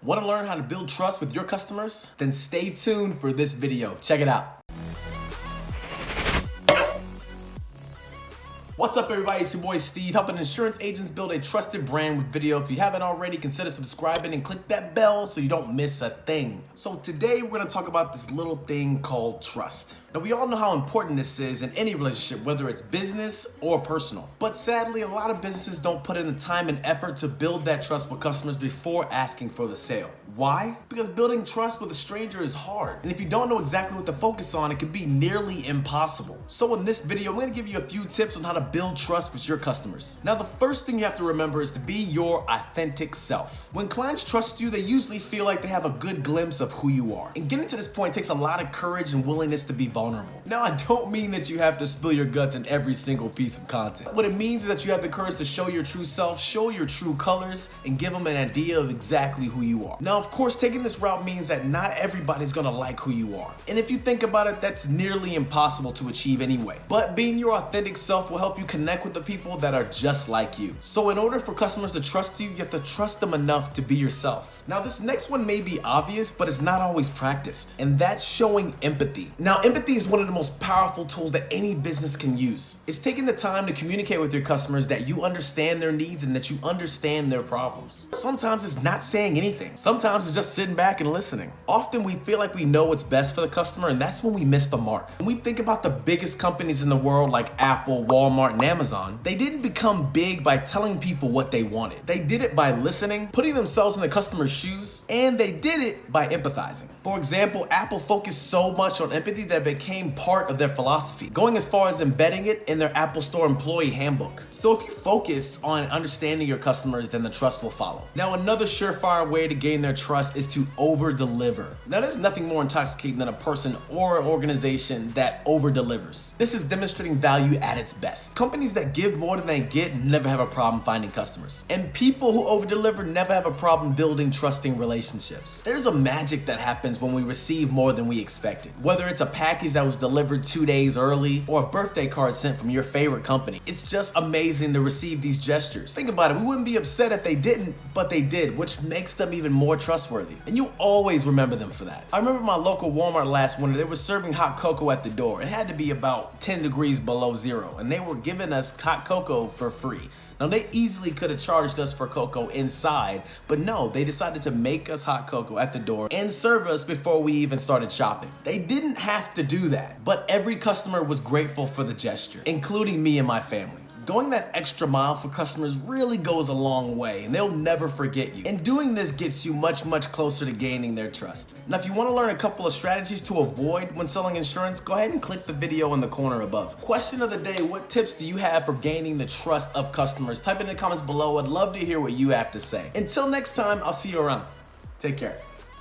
Want to learn how to build trust with your customers? Then stay tuned for this video. Check it out. What's up, everybody? It's your boy Steve, helping insurance agents build a trusted brand with video. If you haven't already, consider subscribing and click that bell so you don't miss a thing. So today we're going to talk about this little thing called trust. Now, we all know how important this is in any relationship, whether it's business or personal. But sadly, a lot of businesses don't put in the time and effort to build that trust with customers before asking for the sale. Why? Because building trust with a stranger is hard. And if you don't know exactly what to focus on, it can be nearly impossible. So in this video, I'm going to give you a few tips on how to build trust with your customers. Now, the first thing you have to remember is to be your authentic self. When clients trust you, they usually feel like they have a good glimpse of who you are. And getting to this point takes a lot of courage and willingness to be vulnerable. Now, I don't mean that you have to spill your guts in every single piece of content. What it means is that you have the courage to show your true self, show your true colors, and give them an idea of exactly who you are. Now, of course, taking this route means that not everybody's gonna like who you are. And if you think about it, that's nearly impossible to achieve anyway. But being your authentic self will help you connect with the people that are just like you. So in order for customers to trust you, you have to trust them enough to be yourself. Now, this next one may be obvious, but it's not always practiced. And that's showing empathy. Now, empathy is one of the most powerful tools that any business can use. It's taking the time to communicate with your customers that you understand their needs and that you understand their problems. Sometimes it's not saying anything. Sometimes it's just sitting back and listening. Often we feel like we know what's best for the customer, and that's when we miss the mark. When we think about the biggest companies in the world like Apple, Walmart, and Amazon, they didn't become big by telling people what they wanted. They did it by listening, putting themselves in the customer's shoes, and they did it by empathizing. For example, Apple focused so much on empathy that it became part of their philosophy, going as far as embedding it in their Apple Store employee handbook. So if you focus on understanding your customers, then the trust will follow. Now, another surefire way to gain their trust is to over-deliver. Now, there's nothing more intoxicating than a person or an organization that over-delivers. This is demonstrating value at its best. Companies that give more than they get never have a problem finding customers. And people who over-deliver never have a problem building trusting relationships. There's a magic that happens when we receive more than we expected. Whether it's a package that was delivered 2 days early or a birthday card sent from your favorite company. It's just amazing to receive these gestures. Think about it, we wouldn't be upset if they didn't, but they did, which makes them even more trustworthy. And you always remember them for that. I remember my local Walmart last winter, they were serving hot cocoa at the door. It had to be about 10 degrees below zero, and they were giving us hot cocoa for free. Now, they easily could have charged us for cocoa inside, but no, they decided to make us hot cocoa at the door and serve us before we even started shopping. They didn't have to do that, but every customer was grateful for the gesture, including me and my family. Going that extra mile for customers really goes a long way, and they'll never forget you. And doing this gets you much closer to gaining their trust. Now, if you want to learn a couple of strategies to avoid when selling insurance, go ahead and click the video in the corner above. Question of the day, what tips do you have for gaining the trust of customers? Type in the comments below. I'd love to hear what you have to say. Until next time, I'll see you around. Take care.